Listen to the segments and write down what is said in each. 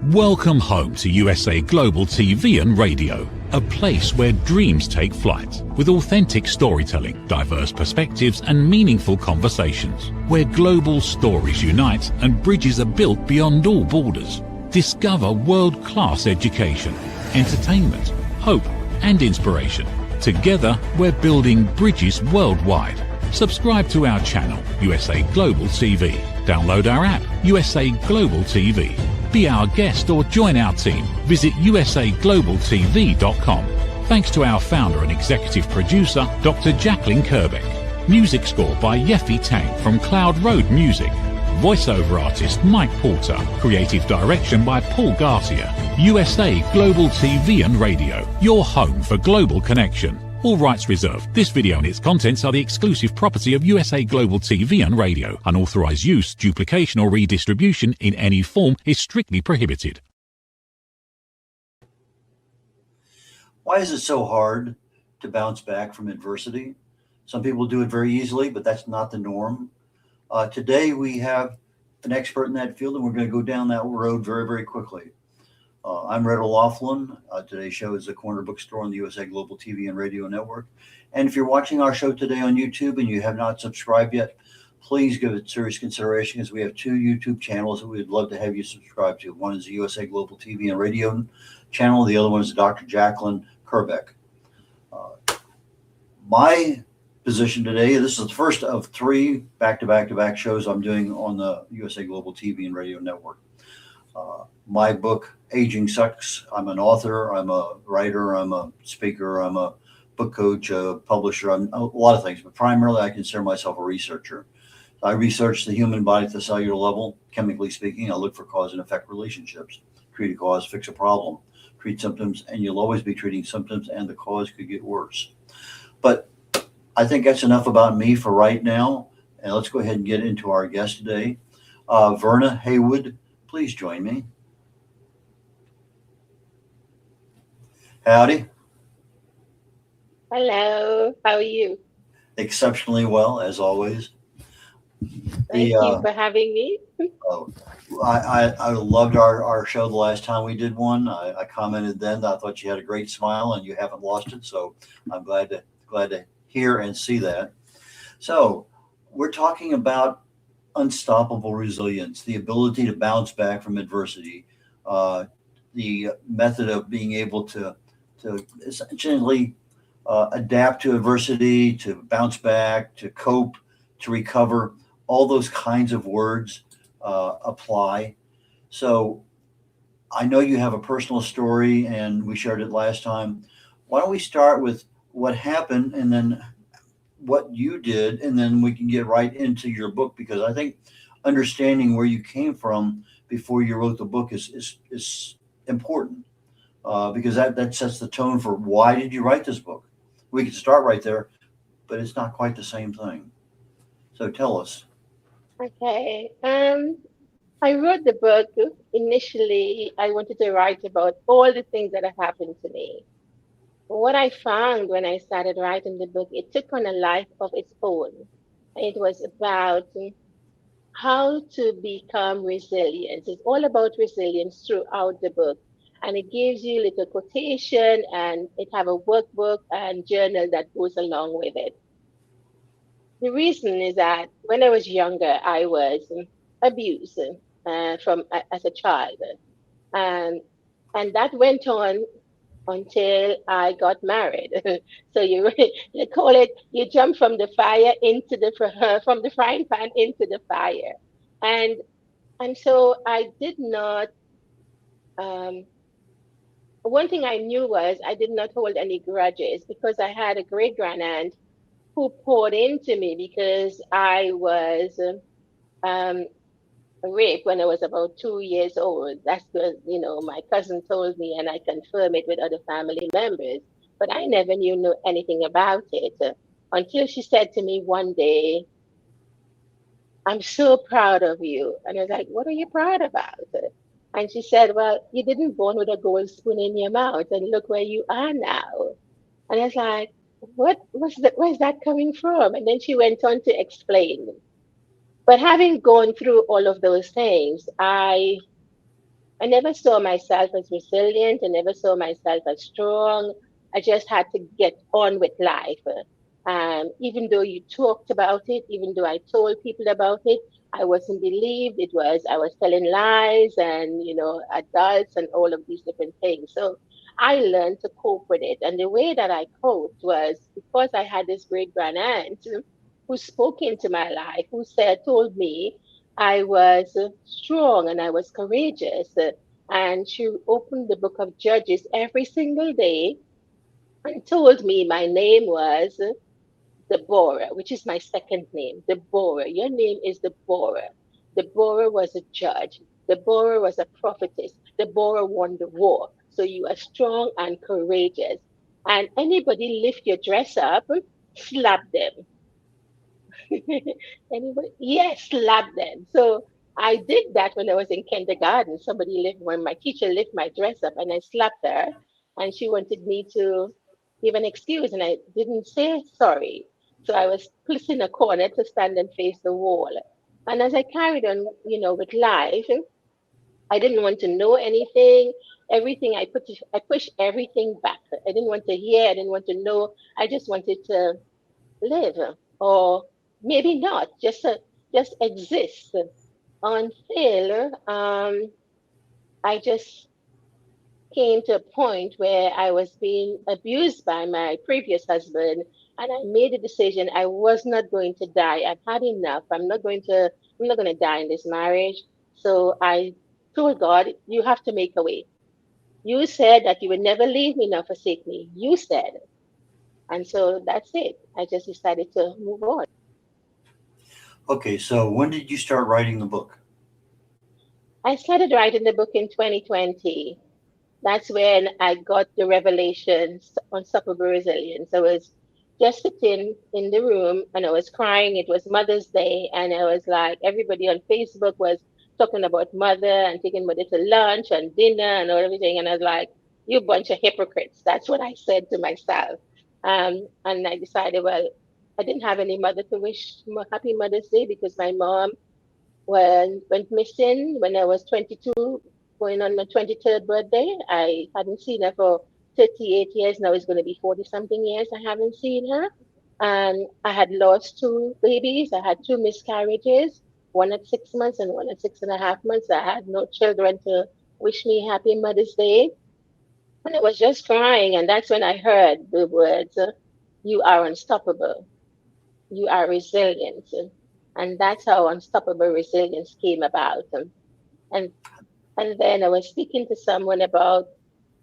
Welcome home to USA Global TV and Radio, a place where dreams take flight, with authentic storytelling, diverse perspectives and meaningful conversations, where global stories unite and bridges are built beyond all borders. Discover world-class education, entertainment, hope and inspiration. Together, we're building bridges worldwide. Subscribe to our channel, USA Global TV. Download our app, USA Global TV. Be our guest or join our team. Visit usaglobaltv.com. Thanks to our founder and executive producer, Dr. Jacalyn Kerbeck. Music score by Yeffy Tang from Cloud Road Music. Voiceover artist Mike Porter. Creative direction by Paul Garcia. USA Global TV and Radio. Your home for global connection. All rights reserved. This video and its contents are the exclusive property of USA Global TV and Radio. Unauthorized use, duplication or redistribution in any form is strictly prohibited. Why is it so hard to bounce back from adversity? Some people do it very easily, but that's not the norm. Today we have an expert in that field, and we're going to go down that road very, very quickly. I'm Red O'Loughlin. Today's show is the Corner Bookstore on the USA Global TV and Radio Network. And if you're watching our show today on YouTube and you have not subscribed yet, please give it serious consideration, because we have two YouTube channels that we'd love to have you subscribe to. One is the USA Global TV and Radio channel. The other one is Dr. Jacalyn Kerbeck. My position today, this is the first of three back-to-back-to-back shows I'm doing on the USA Global TV and Radio Network. My book, Aging Sucks. I'm an author, I'm a writer, I'm a speaker, I'm a book coach, a publisher, I'm a lot of things, but primarily I consider myself a researcher. I research the human body at the cellular level, chemically speaking. I look for cause and effect relationships. Treat a cause, fix a problem. Treat symptoms, and you'll always be treating symptoms, and the cause could get worse. But I think that's enough about me for right now, and let's go ahead and get into our guest today. Verna Haywood, please join me. Howdy. Hello, how are you? Exceptionally well, as always. Thank you for having me. I loved our show the last time we did one. I commented then that I thought you had a great smile and you haven't lost it. So I'm glad to hear and see that. So we're talking about unstoppable resilience, the ability to bounce back from adversity, the method of being able to essentially adapt to adversity, to bounce back, to cope, to recover. All those kinds of words apply. So I know you have a personal story, and we shared it last time. Why don't we start with what happened and then what you did, and then we can get right into your book, because I think understanding where you came from before you wrote the book is important, because that sets the tone for why did you write this book. We could start right there, but it's not quite the same thing. So tell us. Okay. I wrote the book. Initially, I wanted to write about all the things that have happened to me. What I found when I started writing the book, it took on a life of its own. It was about how to become resilient. It's all about resilience throughout the book. And it gives you little quotation, and it have a workbook and journal that goes along with it. The reason is that when I was younger, I was abused as a child. And that went on until I got married. So you call it, you jump from the fire into from the frying pan into the fire. And so I did not, one thing I knew was I did not hold any grudges, because I had a great grandaunt who poured into me, because I was raped when I was about 2 years old. That's because, my cousin told me, and I confirm it with other family members, but I never knew anything about it until she said to me one day, "I'm so proud of you." And I was like, "What are you proud about?" And she said, "Well, you didn't born with a gold spoon in your mouth, and look where you are now." And I was like, where's that coming from? And then she went on to explain. But having gone through all of those things, I I never saw myself as resilient. I never saw myself as strong. I just had to get on with life. Even though you talked about it, even though I told people about it, I wasn't believed. I was telling lies and, adults and all of these different things. So I learned to cope with it. And the way that I coped was because I had this great grand aunt who spoke into my life, who told me I was strong and I was courageous. And she opened the book of Judges every single day and told me my name was Deborah, which is my second name. Deborah. Your name is Deborah. Deborah was a judge. Deborah was a prophetess. Deborah won the war. So you are strong and courageous. And anybody lift your dress up, slap them. Anybody? Yes, slap them. So I did that when I was in kindergarten. When my teacher lifted my dress up and I slapped her, and she wanted me to give an excuse, and I didn't say sorry. So I was placed in a corner to stand and face the wall. And as I carried on, with life, I didn't want to know anything. Everything I pushed everything back. I didn't want to hear. I didn't want to know. I just wanted to live, or maybe not, just exist until I just came to a point where I was being abused by my previous husband, and I made a decision I was not going to die. I've had enough. I'm not going to die in this marriage. So I told God, you have to make a way. You said that you would never leave me nor forsake me. You said. And so that's it. I just decided to move on. Okay, so when did you start writing the book? I started writing the book in 2020. That's when I got the revelations on Unstoppable Resilience. I was just sitting in the room and I was crying. It was Mother's Day, and I was like, everybody on Facebook was talking about mother and taking mother to lunch and dinner and all everything. And I was like, you bunch of hypocrites. That's what I said to myself. And I decided, well, I didn't have any mother to wish happy Mother's Day because my mom went missing when I was 22, going on my 23rd birthday. I hadn't seen her for 38 years. Now it's going to be 40 something years. I haven't seen her. And I had lost two babies. I had two miscarriages, one at 6 months and one at 6.5 months. I had no children to wish me happy Mother's Day. And I was just crying. And that's when I heard the words, you are unstoppable. You are resilient. And that's how unstoppable resilience came about. And and then I was speaking to someone about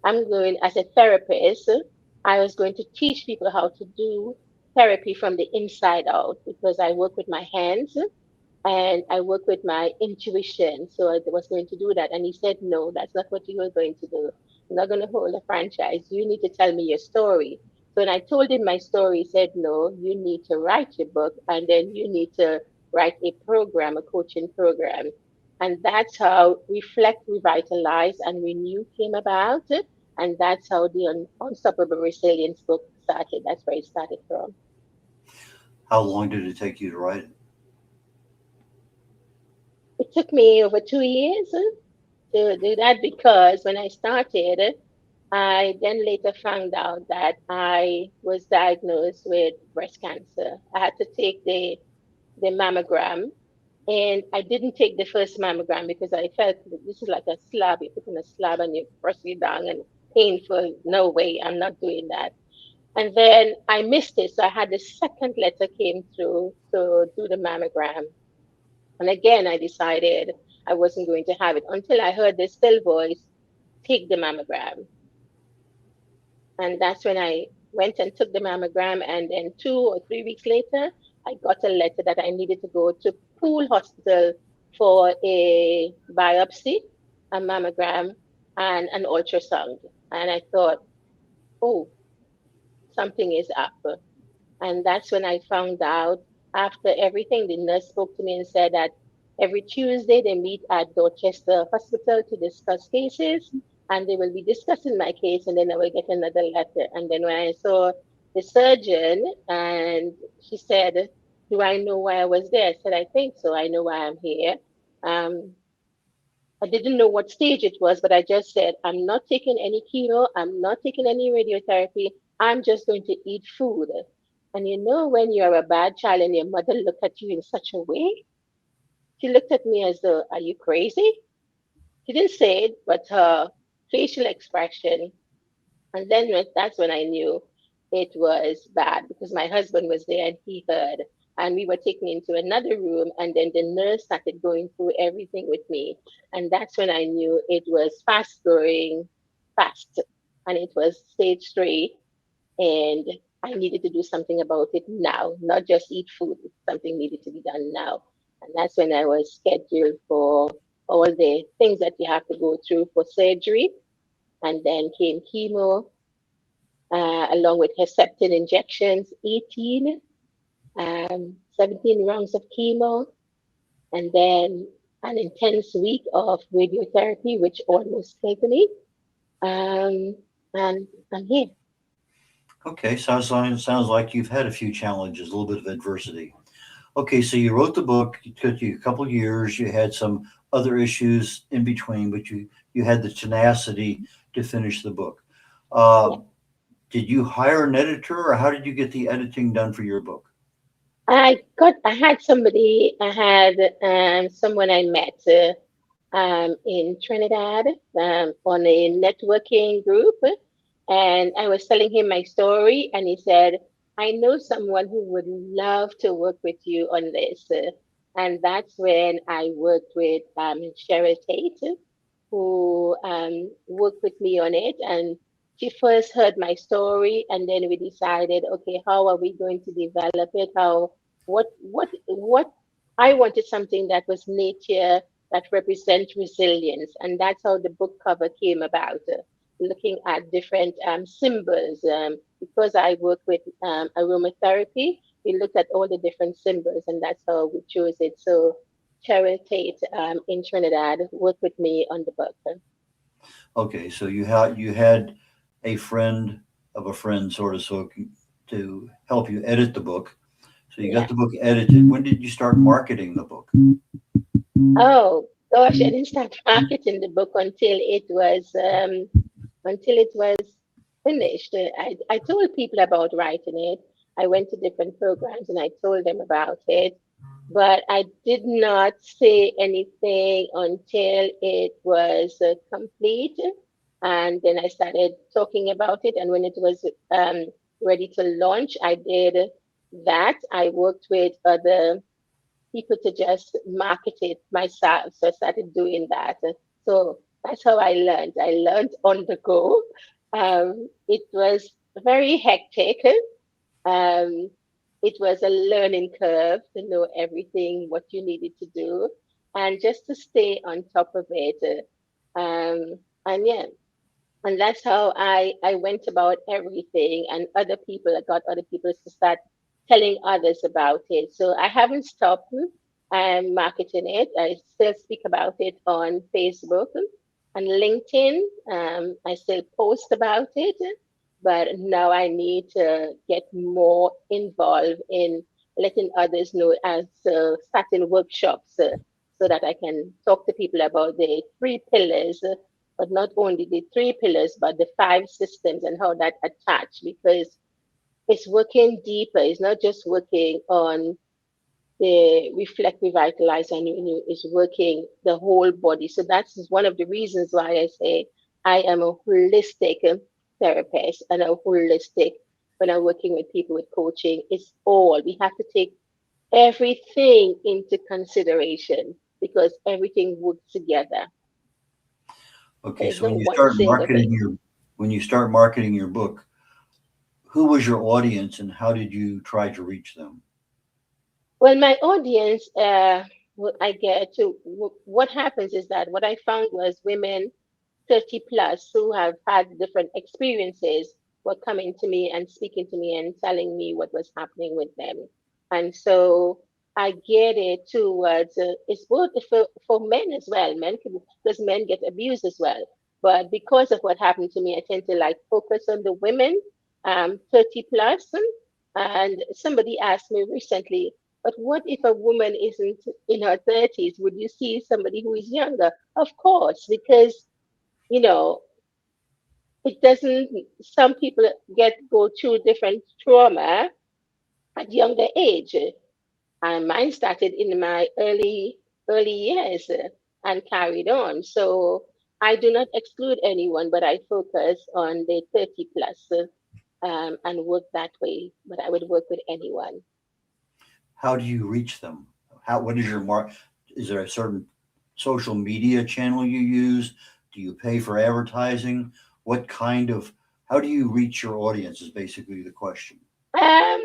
I'm going as a therapist, I was going to teach people how to do therapy from the inside out because I work with my hands and I work with my intuition. So I was going to do that. And he said, no, that's not what you are going to do. I'm not going to hold a franchise. You need to tell me your story. So when I told him my story, he said, no, you need to write your book and then you need to write a program, a coaching program. And that's how Reflect, Revitalize, and Renew came about. And that's how the Unstoppable Resilience book started. That's where it started from. How long did it take you to write it? It took me over 2 years to do that because when I started, I then later found out that I was diagnosed with breast cancer. I had to take the mammogram, and I didn't take the first mammogram because I felt that this is like a slab. You're putting a slab and you press it down and painful. No way, I'm not doing that. And then I missed it. So I had the second letter came through to do the mammogram. And again, I decided I wasn't going to have it until I heard the still voice, take the mammogram. And that's when I went and took the mammogram. And then 2 or 3 weeks later, I got a letter that I needed to go to Pool Hospital for a biopsy, a mammogram, and an ultrasound. And I thought, oh, something is up. And that's when I found out after everything, the nurse spoke to me and said that every Tuesday they meet at Dorchester Hospital to discuss cases and they will be discussing my case and then I will get another letter. And then when I saw the surgeon and she said, do I know why I was there? I said, I think so. I know why I'm here. Um, I didn't know what stage it was, but I just said, I'm not taking any chemo. I'm not taking any radiotherapy. I'm just going to eat food. And you know, when you're a bad child and your mother looked at you in such a way, she looked at me as though, are you crazy? She didn't say it, but her facial expression. And then that's when I knew it was bad because my husband was there and he heard. And we were taken into another room, and then the nurse started going through everything with me. And that's when I knew it was fast growing fast. And it was stage 3. And I needed to do something about it now, not just eat food. Something needed to be done now. And that's when I was scheduled for all the things that you have to go through for surgery. And then came chemo, along with Herceptin injections, 17 rounds of chemo, and then an intense week of radiotherapy, which almost killed me. Um, and I'm here. Okay, sounds like you've had a few challenges, a little bit of adversity. Okay, so you wrote the book. It took you a couple of years. You had some other issues in between, but you had the tenacity to finish the book. Yeah. Uh, did you hire an editor, or how did you get the editing done for your book? I had someone I met in Trinidad on a networking group, and I was telling him my story, and he said, "I know someone who would love to work with you on this." And that's when I worked with Cheryl Tate, who worked with me on it, and she first heard my story, and then we decided, okay, how are we going to develop it? What I wanted something that was nature that represents resilience, and that's how the book cover came about. Looking at different symbols, because I work with aromatherapy, we looked at all the different symbols, and that's how we chose it. So Cheryl Tate in Trinidad worked with me on the book. Okay, so you had a friend of a friend, sort of, so to help you edit the book. So you got Yeah. the book edited. When did you start marketing the book? Oh gosh, I didn't start marketing the book until it was finished. I told people about writing it. I went to different programs and I told them about it, but I did not say anything until it was complete. And then I started talking about it. And when it was ready to launch, I did that. I worked with other people to just market it myself. So I started doing that. So that's how I learned. I learned on the go. It was very hectic. Um, it was a learning curve to know everything, what you needed to do, and just to stay on top of it. And yeah, and that's how I went about everything. And I got other people to start telling others about it. So I haven't stopped marketing it. I still speak about it on Facebook and LinkedIn. I still post about it, but now I need to get more involved in letting others know, as starting workshops, so that I can talk to people about the 3 pillars, but not only the 3 pillars, but the 5 systems and how that attach, because it's working deeper. It's not just working on the reflect, revitalize, and renew. It's working the whole body. So that's one of the reasons why I say I am a holistic therapist and a holistic when I'm working with people with coaching. It's all we have to take everything into consideration because everything works together. Okay, There's so no one single thing. when you start marketing your book, who was your audience and how did you try to reach them? Well, my audience, I get to what happens is that what I found was women 30 plus who have had different experiences were coming to me and speaking to me and telling me what was happening with them. And so I get it towards it's both for men as well. Men can, because men get abused as well. But because of what happened to me, I tend to like focus on the women, 30 plus. And somebody asked me recently, But what if a woman isn't in her 30s? Would you see somebody who is younger? Of course, because, you know, it doesn't, some people go through different trauma at younger age. And mine started in my early years and carried on. So I do not exclude anyone, but I focus on the 30 plus and work that way. But I would work with anyone. How do you reach them? What is your mark? Is there a certain social media channel you use? Do you pay for advertising? What kind of, how do you reach your audience is basically the question.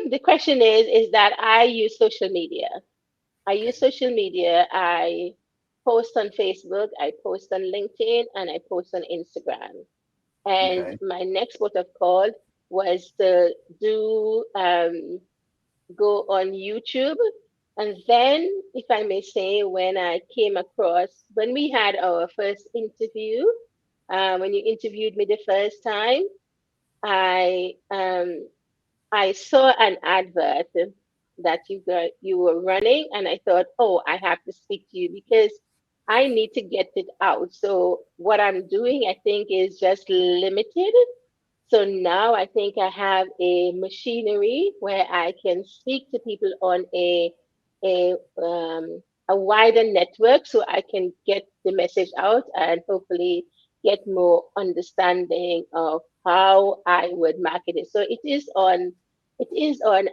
The question is that I use social media. I use Okay. social media. I post on Facebook, I post on LinkedIn, and I post on Instagram. And Okay. my next port of call was to do go on YouTube. And then, if I may say, when I came across, when we had our first interview, when you interviewed me the first time, I I saw an advert that you were running, and I thought, oh, I have to speak to you because I need to get it out. So what I'm doing, I think, is just limited. So now I think I have a machinery where I can speak to people on a a wider network, so I can get the message out and hopefully get more understanding of how I would market it. So it is on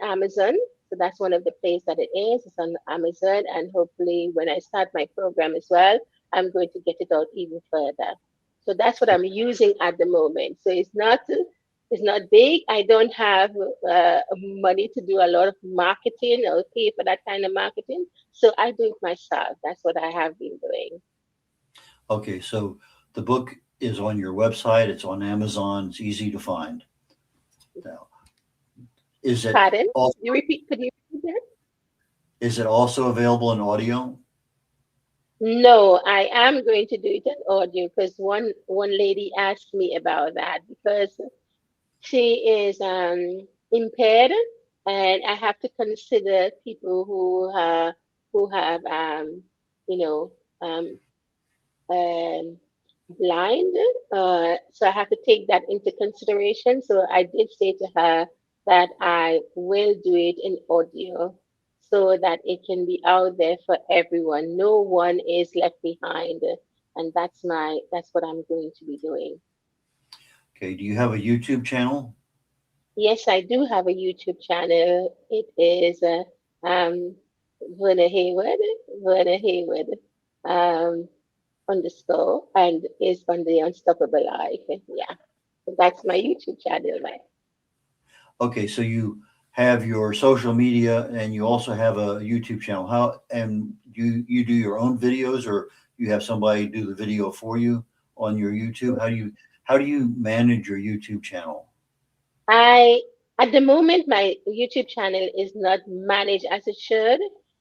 Amazon. So that's one of the places that it is. It's on Amazon, and hopefully when I start my program as well, I'm going to get it out even further. So that's what I'm using at the moment. So it's not big. I don't have money to do a lot of marketing or pay for that kind of marketing. So I do it myself. That's what I have been doing. Okay. So the book is on your website. It's on Amazon. It's easy to find. Now, is it Pardon? also, Could you repeat that? is it also available in audio? No, I am going to do it in audio because one lady asked me about that because she is impaired, and I have to consider people who have you know um, um, blind. So I have to take that into consideration. So I did say to her that I will do it in audio so that it can be out there for everyone. No one is left behind. And that's what I'm going to be doing. Okay. Do you have a YouTube channel? Yes, I do have a YouTube channel. It is um, Verna Haywood, Verna Haywood. Um, underscore and is on the Unstoppable Life. Yeah, so that's my YouTube channel, right? Okay. So you have your social media and you also have a YouTube channel. How, and you do your own videos or you have somebody do the video for you on your YouTube? How do you manage your YouTube channel? I At the moment my YouTube channel is not managed as it should,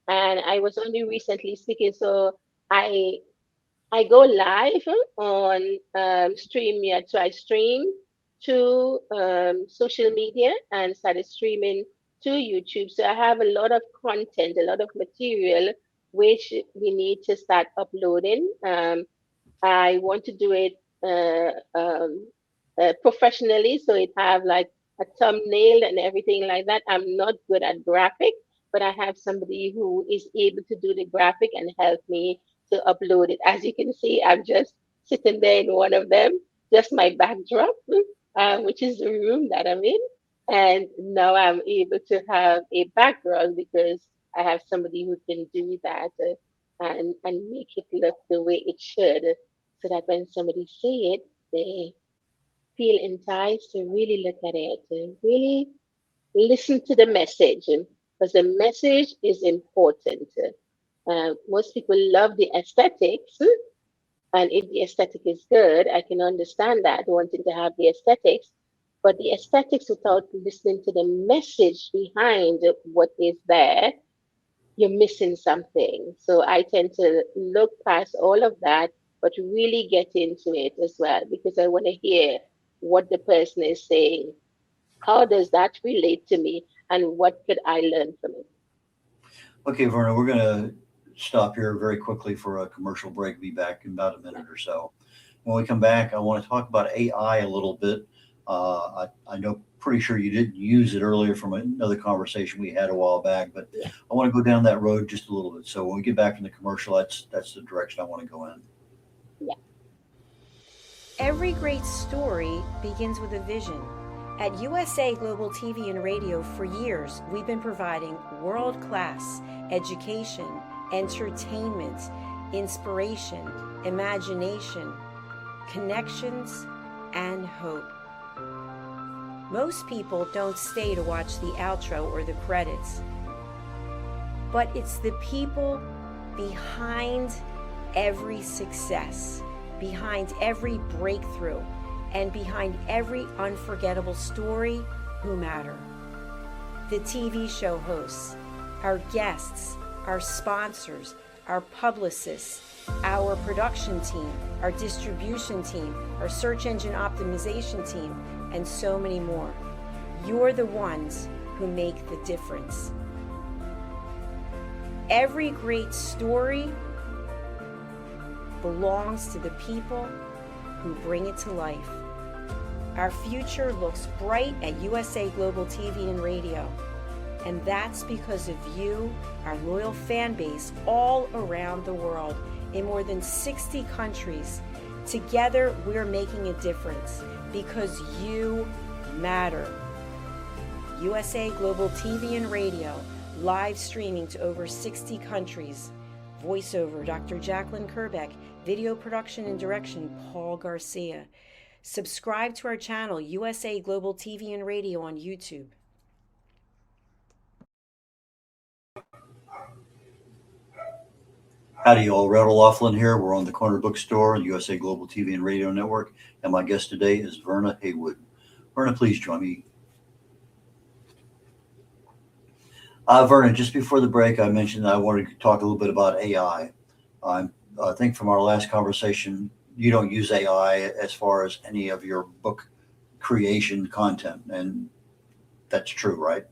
and I was only recently speaking, so I I go live on StreamYard. So I stream to social media and started streaming to YouTube. So I have a lot of content, a lot of material, which we need to start uploading. I want to do it professionally, so it have like a thumbnail and everything like that. I'm not good at graphic, but I have somebody who is able to do the graphic and help me to upload it. As you can see, I'm just sitting there in one of them, just my backdrop, which is the room that I'm in. And now I'm able to have a background because I have somebody who can do that and make it look the way it should, so that when somebody see it, they feel enticed to really look at it and really listen to the message, because the message is important. Most people love the aesthetics, and if the aesthetic is good, I can understand that wanting to have the aesthetics, but the aesthetics without listening to the message behind what is there, you're missing something. So I tend to look past all of that, but really get into it as well because I want to hear what the person is saying. How does that relate to me, and what could I learn from it? Okay, Verna, we're going to stop here very quickly for a commercial break. Be back in about a minute or so. When we come back, I want to talk about AI a little bit. I know pretty sure you didn't use it earlier from another conversation we had a while back, but Yeah. I want to go down that road just a little bit. So when we get back from the commercial, that's the direction I want to go in. Yeah. Every great story begins with a vision. At USA Global TV and Radio, for years, we've been providing world-class education, entertainment, inspiration, imagination, connections, and hope. Most people don't stay to watch the outro or the credits, but it's the people behind every success, behind every breakthrough, and behind every unforgettable story who matter. The TV show hosts, our guests, our sponsors, our publicists, our production team, our distribution team, our search engine optimization team, and so many more. You're the ones who make the difference. Every great story belongs to the people who bring it to life. Our future looks bright at USA Global TV and Radio, and that's because of you, our loyal fan base all around the world in more than 60 countries. Together, we're making a difference because you matter. USA Global TV and Radio, live streaming to over 60 countries. Voiceover, Dr. Jacalyn Kerbeck. Video production and direction, Paul Garcia. Subscribe to our channel, USA Global TV and Radio on YouTube. Howdy, all. Red Laughlin here. We're on the Corner Bookstore, USA Global TV and Radio Network, and my guest today is Verna Haywood. Verna, please join me. Verna, just before the break, I mentioned that I wanted to talk a little bit about AI. I think from our last conversation, you don't use AI as far as any of your book creation content, and that's true, right?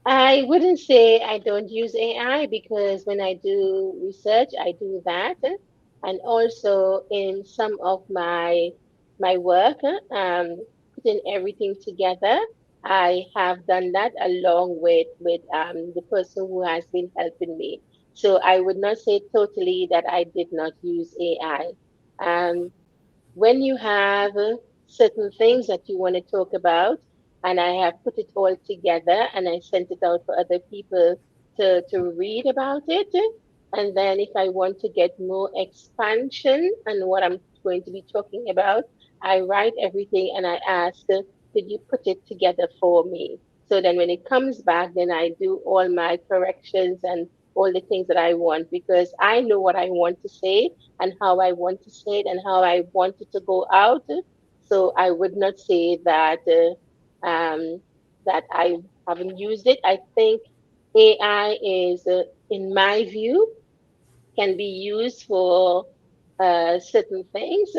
I wouldn't say I don't use AI because when I do research, I do that, and also in some of my work, putting everything together. I have done that along with the person who has been helping me. So I would not say totally that I did not use AI. Um, when you have certain things that you want to talk about, and I have put it all together and I sent it out for other people to read about it. And then if I want to get more expansion on what I'm going to be talking about, I write everything and I ask, could you put it together for me? So then when it comes back, then I do all my corrections and all the things that I want because I know what I want to say and how I want to say it and how I want it to go out. So I would not say that I haven't used it. I think AI is, in my view, can be used for certain things,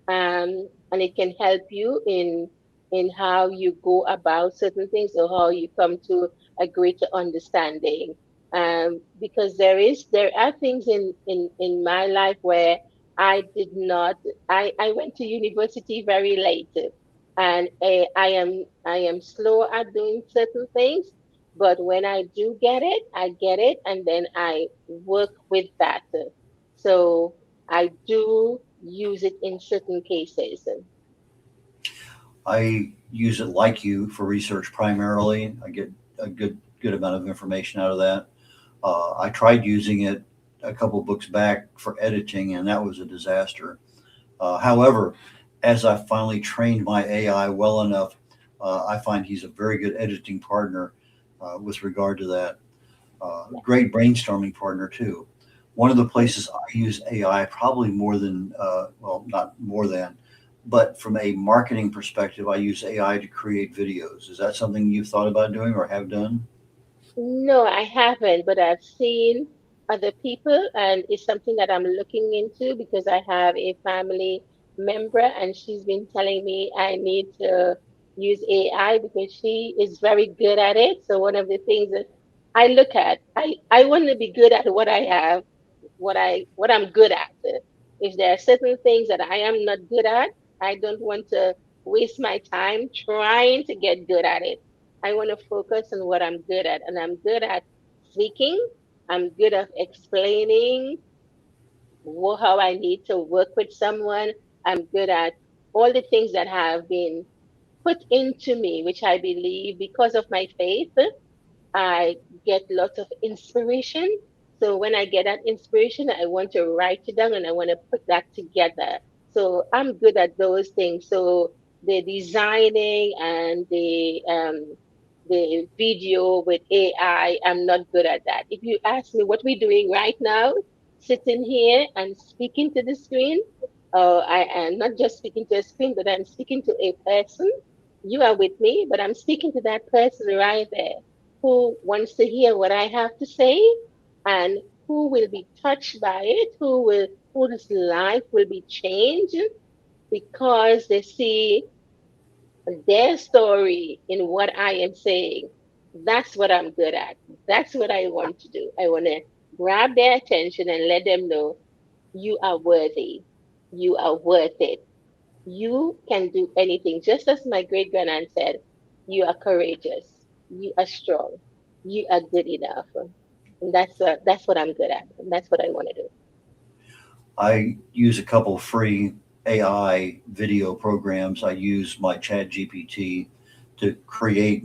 and it can help you in how you go about certain things or how you come to a greater understanding. Because there are things in my life where I did not. I went to university very late, and I am slow at doing certain things. But when I do get it, I get it, and then I work with that. So I do use it in certain cases. I use it like you for research primarily. I get a good amount of information out of that. I tried using it a couple books back for editing, and that was a disaster. However, as I finally trained my AI well enough, I find he's a very good editing partner with regard to that. Yeah. Great brainstorming partner too. One of the places I use AI probably more than, well, not more than, but from a marketing perspective, I use AI to create videos. Is that something you've thought about doing or have done? No, I haven't, but I've seen other people, and it's something that I'm looking into because I have a family member, and she's been telling me I need to use AI because she is very good at it. So one of the things that I look at, I want to be good at what I have, what I'm good at. If there are certain things that I am not good at, I don't want to waste my time trying to get good at it. I want to focus on what I'm good at, and I'm good at speaking. I'm good at explaining how I need to work with someone. I'm good at all the things that have been put into me, which I believe because of my faith, I get lots of inspiration. So when I get that inspiration, I want to write it down and I want to put that together. So I'm good at those things. So the designing and the video with AI, I'm not good at that. If you ask me what we're doing right now, sitting here and speaking to the screen, I am not just speaking to a screen, but I'm speaking to a person. You are with me, but I'm speaking to that person right there who wants to hear what I have to say and who will be touched by it, whose life will be changed because they see their story in what I am saying. That's what I'm good at. That's what I want to do. I want to grab their attention and let them know you are worthy. You are worth it. You can do anything. Just as my great grandaunt said, you are courageous. You are strong. You are good enough. And that's what I'm good at. And that's what I want to do. I use a couple free AI video programs. I use my Chat GPT to create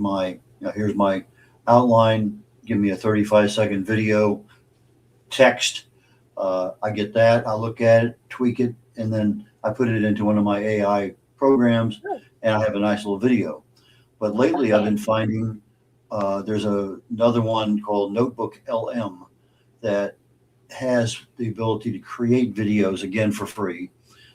here's my outline, give me a 35-second video, text. I get that, I look at it, tweak it, and then I put it into one of my AI programs Oh, and I have a nice little video. But lately I've okay. been finding there's another one called Notebook LM that has the ability to create videos again for free.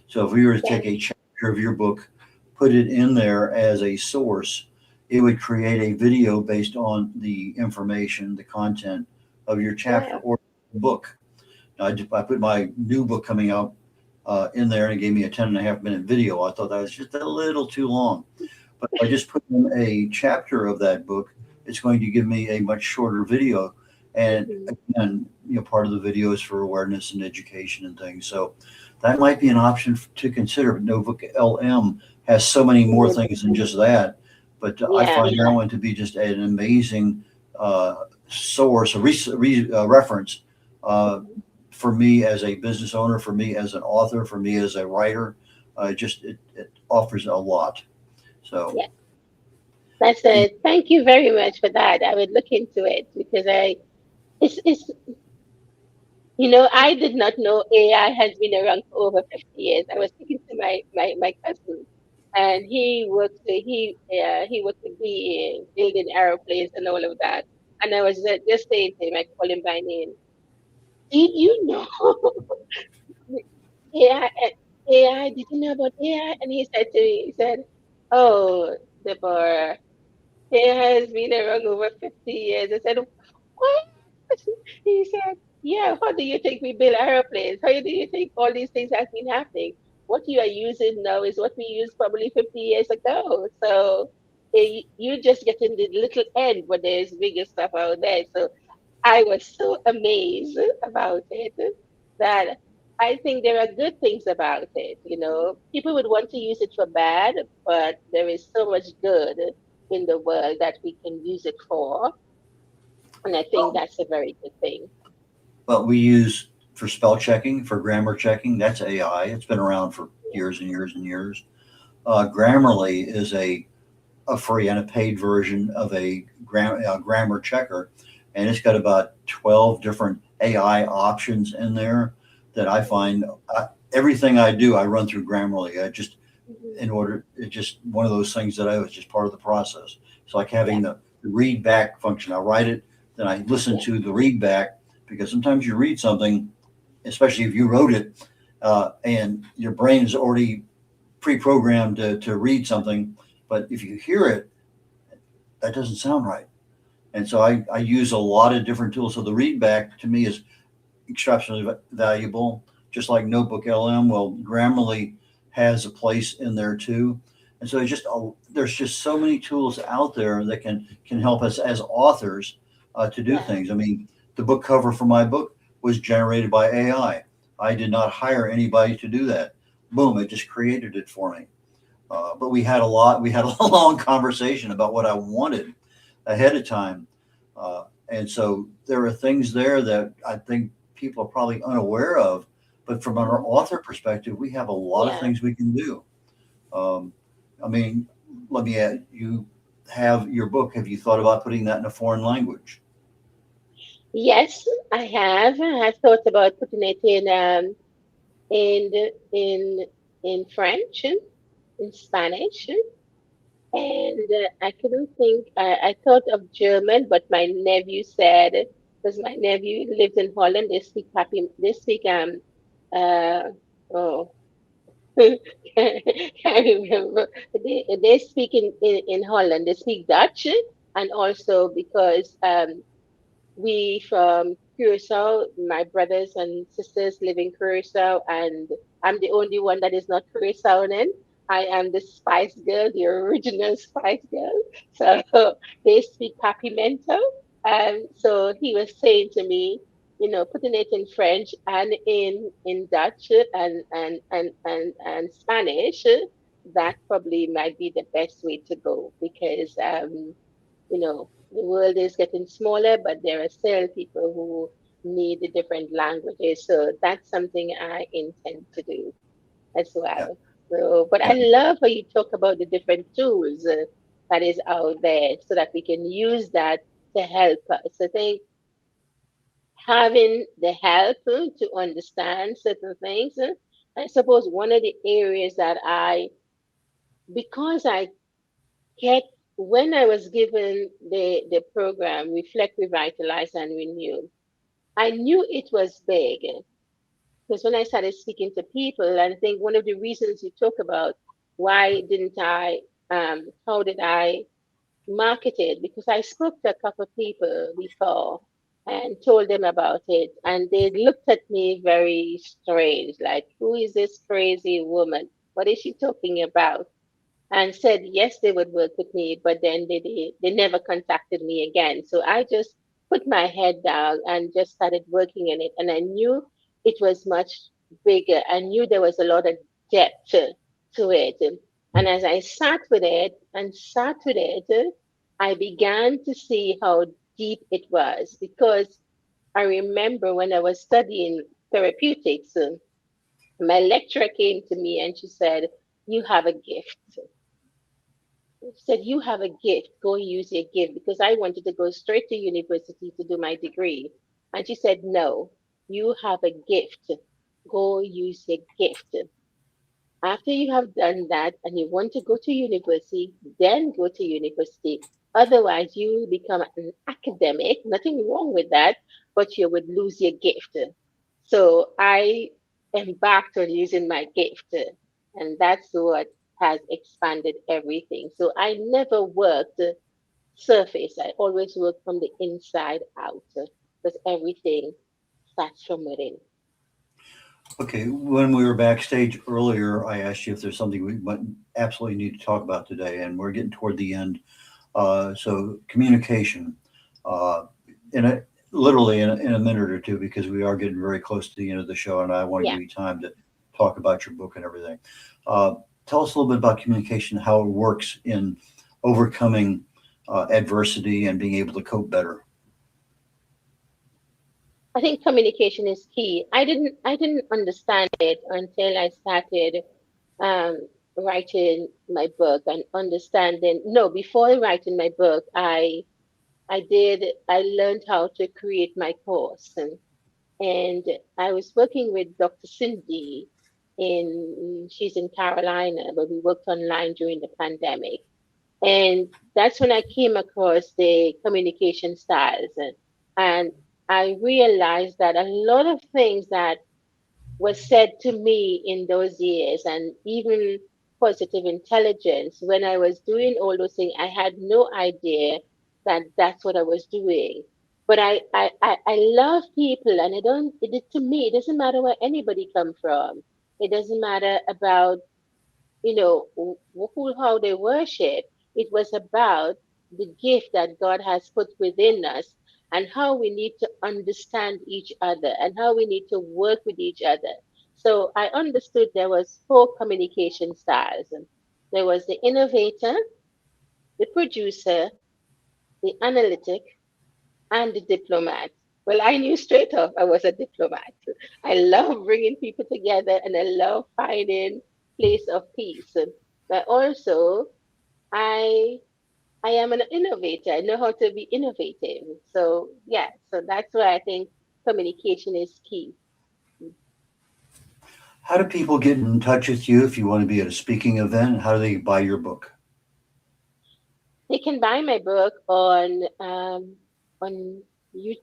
So if we were to take Okay. a chapter of your book, put it in there as a source, it would create a video based on the information, the content of your chapter Wow. or book. I put my new book coming out in there and it gave me a 10.5 minute video. I thought that was just a little too long. But if I just put in a chapter of that book, it's going to give me a much shorter video. And Mhm. again, part of the video is for awareness and education and things. So that might be an option to consider. But Notebook LM has so many more things than just that. But I Yeah. find that one to be just an amazing source, reference Mhm. for me as a business owner, for me as an author, for me as a writer. It offers a lot. So Yeah. That's it. Thank you very much for that. I would look into it because it's I did not know AI has been around for over 50 years. I was speaking to my cousin, and he worked to be building aeroplanes and all of that. And I was just saying to him, I call him by name. Did you know AI? AI? Did you know about AI? And he said to me, he said, "Oh, Deborah, AI has been around over 50 years." I said, "What?" He said, "Yeah, how do you think we build airplanes? How do you think all these things have been happening? What you are using now is what we used probably 50 years ago. So you just getting the little end, but there's bigger stuff out there." So I was so amazed about it that I think there are good things about it. People would want to use it for bad, but there is so much good in the world that we can use it for. And I think well, that's a very good thing. well, we use for spell checking, for grammar checking. That's AI. It's been around for years and years and years. Grammarly is a free and a paid version of a grammar checker, and it's got about 12 different AI options in there that I find everything I do, I run through Grammarly. I just Mhm. in order, it's just one of those things that I was just part of the process. It's like Yeah, having the read back function. I write it, then I listen yeah, to the read back because sometimes you read something, especially if you wrote it, and your brain is already pre-programmed to read something. But if you hear it, that doesn't sound right. And so I use a lot of different tools. So the read back to me is exceptionally valuable, just like Notebook LM. Well, Grammarly has a place in there too. And so there's just so many tools out there that can help us as authors to do Yeah. things. I mean, the book cover for my book was generated by AI. I did not hire anybody to do that. Boom, it just created it for me. But we had a long conversation about what I wanted ahead of time. And so there are things there that I think people are probably unaware of. But from an Mhm. author perspective, we have a lot of Yeah. things we can do. Um, I mean, let me add, you have your book. Have you thought about putting that in a foreign language? Yes, I have. I have thought about putting it in in in French, in Spanish, and I couldn't think. I thought of German, but my nephew said, because my nephew lives in Holland, they speak happy. They speak uh oh can't remember. They speak in Holland. They speak Dutch, and also because we from Curacao, my brothers and sisters live in Curacao, and I'm the only one that is not Curaçaoan. I am the Spice Girl, the original Spice Girl. So they speak Papimento. So he was saying to me, putting it in French and in Dutch and Spanish, that probably might be the best way to go because the world is getting smaller, but there are still people who need the different languages. So that's something I intend to do as Yeah, well. So, but I yeah, love how you talk about the different tools that is out there so that we can use that to help us. I think having the help to understand certain things, I suppose one of the areas that because I get when I was given the program Reflect, Revitalize, and Renew, I knew it was big because when I started speaking to people, and I think one of the reasons you talk about why didn't I, how did I market it? Because I spoke to a couple of people before and told them about it, and they looked at me very strange, like, who is this crazy woman? What is she talking about? And said yes they would work with me, but then they never contacted me again. So I just put my head down and just started working in it, and I knew it was much bigger. I knew there was a lot of depth to it, and as I sat with it and sat with it, I began to see how deep it was, because I remember when I was studying therapeutics, my lecturer came to me and she said, you have a gift. Said, you have a gift, go use your gift, because I wanted to go straight to university to do my degree. And she said, no, you have a gift, go use your gift. After you have done that and you want to go to university, then go to university. Otherwise, you will become an academic, nothing wrong with that, but you would lose your gift. So I embarked on using my gift, and that's what has expanded everything. So I never worked surface, I always worked from the inside out because everything starts from within. okay. When we were backstage earlier, I asked you if there's something we might absolutely need to talk about today, and we're getting toward the end. So communication, uh, in a literally in a minute or two, because we are getting very close to the end of the show, and I want to Yeah. give you time to talk about your book and everything. Uh, Tell us a little bit about communication, how it works in overcoming adversity and being able to cope better. I think communication is key. I didn't understand it until I started writing my book and understanding. No, before writing my book, I learned how to create my course, and I was working with Dr. Cindy she's in Carolina, but we worked online during the pandemic. And that's when I came across the communication styles. And I realized that a lot of things that was said to me in those years, and even positive intelligence, when I was doing all those things, I had no idea that that's what I was doing. But I love people, and to me, it doesn't matter where anybody come from. It doesn't matter about how they worship. It was about the gift that God has put within us. and how we need to understand each other and how we need to work with each other. So I understood there was four communication styles. There was the innovator, the producer, the analytic, and the diplomat. Well, I knew straight off I was a diplomat. I love bringing people together and I love finding place of peace. But also, I I am an innovator. I know how to be innovative. So yeah, so that's why I think communication is key. How do people get in touch with you if you want to be at a speaking event? How do they buy your book? They can buy my book on you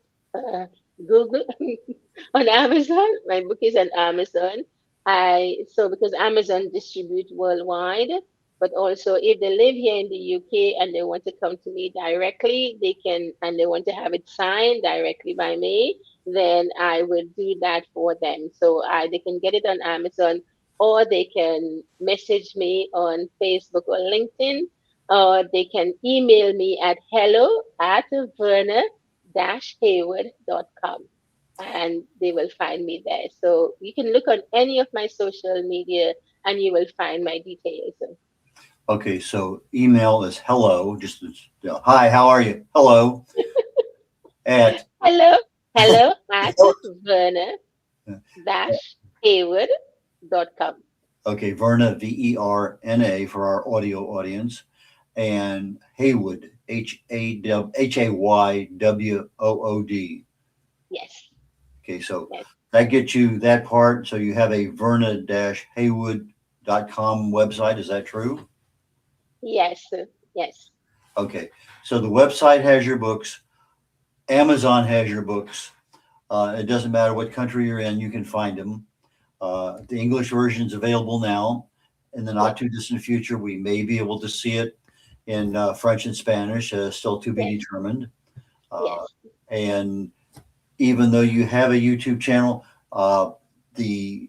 Google on Amazon. My book is on Amazon. I so because Amazon distribute worldwide, but also if they live here in the UK and they want to come to me directly, they can, and they want to have it signed directly by me, then I will do that for them. So they can get it on Amazon, or they can message me on Facebook or LinkedIn, or they can email me at hello@verna-haywood.com, and they will find me there. So you can look on any of my social media and you will find my details. Okay, so email is hello, just hi, how are you? Hello at Hello, hello at verna-haywood.com. okay, Verna Verna for our audio audience, and Haywood Haywood. Yes, Okay, so yes, that gets you that part. So you have a Verna-Haywood.com website. Is that true? yes, yes, Okay, so the website has your books. Amazon has your books. It doesn't matter what country you're in, you can find them. The English version is available now. In the yes, not too distant future, we may be able to see it in French and Spanish, still to be yes, determined. Uh, yes, and even though you have a YouTube channel, the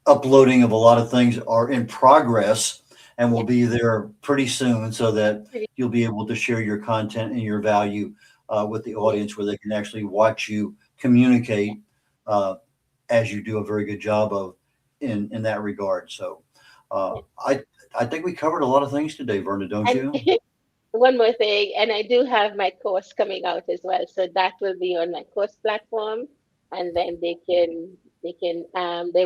uploading of a lot of things are in progress and will yes. be there pretty soon so that Pretty- you'll be able to share your content and your value with the Yes, audience where they can actually watch you communicate uh, as you do a very good job of in that regard. So uh, yes. I I think we covered a lot of things today, Verna, don't And you? one more thing, and I do have my course coming out as well. So that will be on my course platform, and then there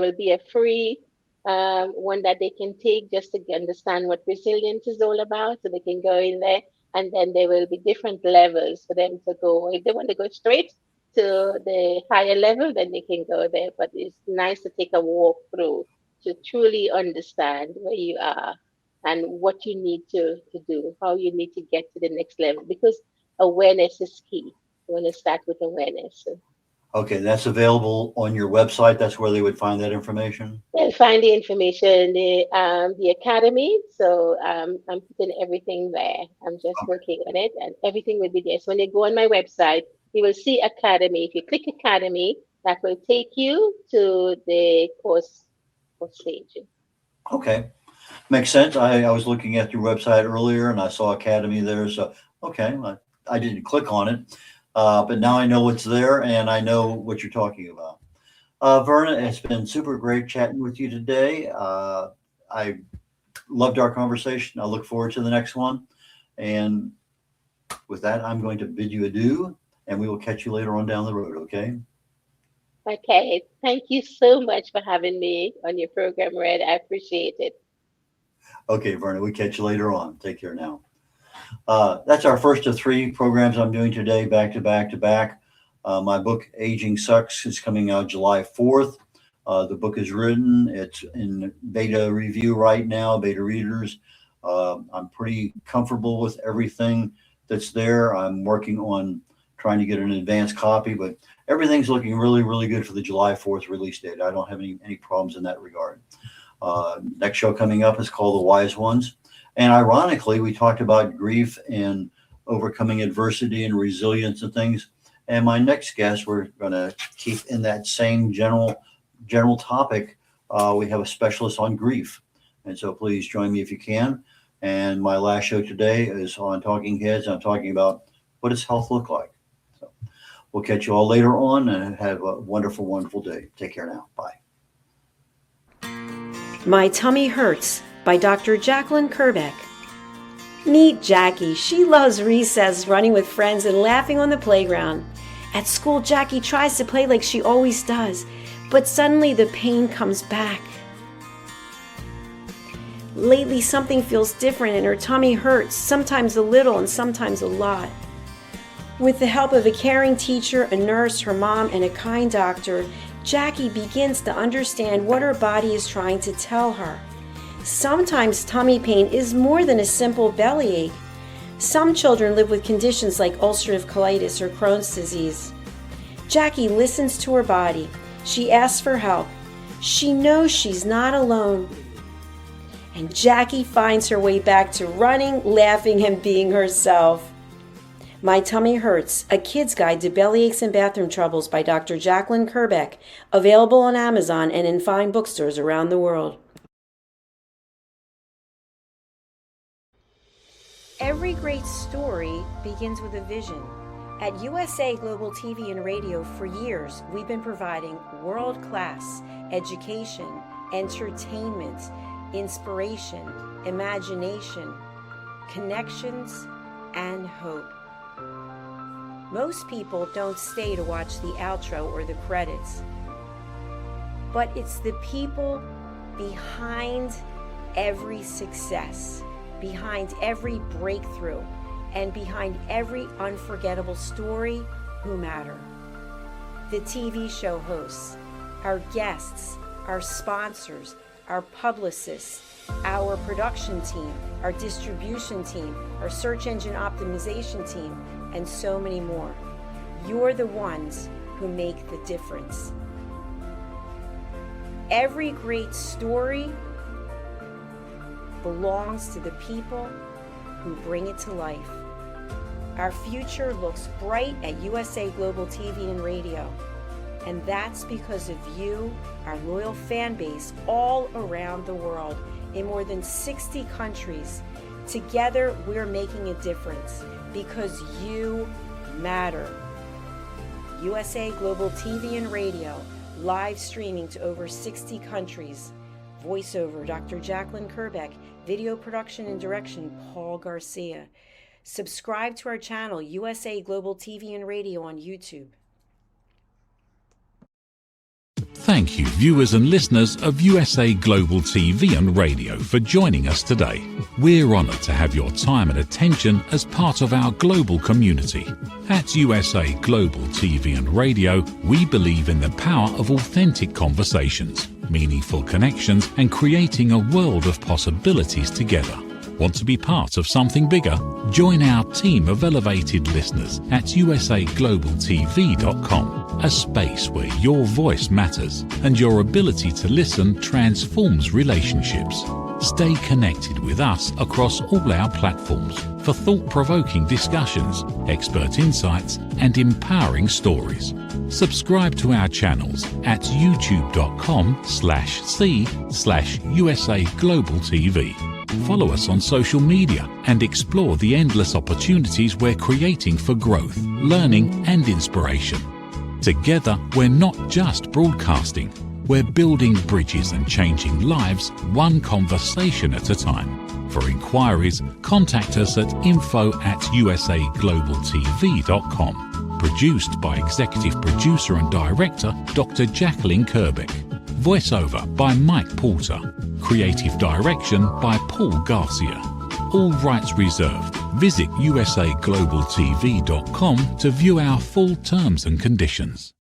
will be a free one that they can take just to understand what resilience is all about. So they can go in there, and then there will be different levels for them to go. If they want to go straight to the higher level, then they can go there. But it's nice to take a walk through to truly understand where you are and what you need to do, how you need to get to the next level, because awareness is key. You want to start with awareness. So Okay, that's available on your website. That's where they would find that information. they'll find the information, the academy. So I'm putting everything there. I'm just working on it, and everything will be there. So when you go on my website, you will see academy. If you click academy, that will take you to the course stage. Okay, makes sense. I was looking at your website earlier and I saw Academy there. So, okay, I didn't click on it, but now I know it's there and I know what you're talking about. Verna, it's been super great chatting with you today. I loved our conversation. I look forward to the next one. And with that, I'm going to bid you adieu and we will catch you later on down the road. Okay. Okay, thank you so much for having me on your program, Red. I appreciate it. Okay, Verna, we catch you later on. Take care now. That's our first of three programs I'm doing today, back to back to back. My book, Aging Sucks, is coming out July 4th. The book is written, it's in beta review right now, beta readers. I'm pretty comfortable with everything that's there. I'm working on trying to get an advanced copy, but everything's looking really, really good for the July 4th release date. I don't have any problems in that regard. Next show coming up is called The Wise Ones. And ironically, we talked about grief and overcoming adversity and resilience and things. And my next guest, we're going to keep in that same general topic. We have a specialist on grief. And so please join me if you can. And my last show today is on Talking Heads. I'm talking about what does health look like? So We'll catch you all later on, and have a wonderful, wonderful day. Take care now. Bye. My Tummy Hurts by Dr. Jacalyn Kerbeck. Meet Jackie. She loves recess, running with friends and laughing on the playground. At school, Jackie tries to play like she always does, but suddenly the pain comes back. Lately, something feels different and her tummy hurts, sometimes a little and sometimes a lot. With the help of a caring teacher, a nurse, her mom, and a kind doctor, Jackie begins to understand what her body is trying to tell her. Sometimes tummy pain is more than a simple bellyache. Some children live with conditions like ulcerative colitis or Crohn's disease. Jackie listens to her body. She asks for help. She knows she's not alone. And Jackie finds her way back to running, laughing, and being herself. My Tummy Hurts, a kid's guide to bellyaches and bathroom troubles by Dr. Jacalyn Kerbeck, available on Amazon and in fine bookstores around the world. Every great story begins with a vision. At USA Global TV and Radio for years, we've been providing world-class education, entertainment, inspiration, imagination, connections, and hope. Most people don't stay to watch the outro or the credits, but it's the people behind every success, behind every breakthrough, and behind every unforgettable story who matter. The TV show hosts, our guests, our sponsors, our publicists, our production team, our distribution team, our search engine optimization team, and so many more. You're the ones who make the difference. Every great story belongs to the people who bring it to life. Our future looks bright at USA Global TV and Radio, and that's because of you, our loyal fan base all around the world in more than 60 countries. Together, we're making a difference because you matter. USA Global TV and Radio, live streaming to over 60 countries. Voiceover, Dr. Jacalyn Kerbeck. Video production and direction, Paul Garcia. Subscribe to our channel, USA Global TV and Radio on YouTube. Thank you, viewers and listeners of USA Global TV and Radio, for joining us today. We're honoured to have your time and attention as part of our global community. At USA Global TV and Radio, we believe in the power of authentic conversations, meaningful connections, and creating a world of possibilities together. Want to be part of something bigger? Join our team of elevated listeners at usaglobaltv.com, a space where your voice matters and your ability to listen transforms relationships. Stay connected with us across all our platforms for thought-provoking discussions, expert insights, and empowering stories. Subscribe to our channels at youtube.com/c/USA Global TV. Follow us on social media and explore the endless opportunities we're creating for growth, learning, and inspiration. Together, we're not just broadcasting, we're building bridges and changing lives one conversation at a time. For inquiries, contact us at info@usaglobaltv.com. Produced by Executive Producer and Director Dr. Jacalyn Kerbeck. Voiceover by Mike Porter. Creative direction by Paul Garcia. All rights reserved. Visit usaglobaltv.com to view our full terms and conditions.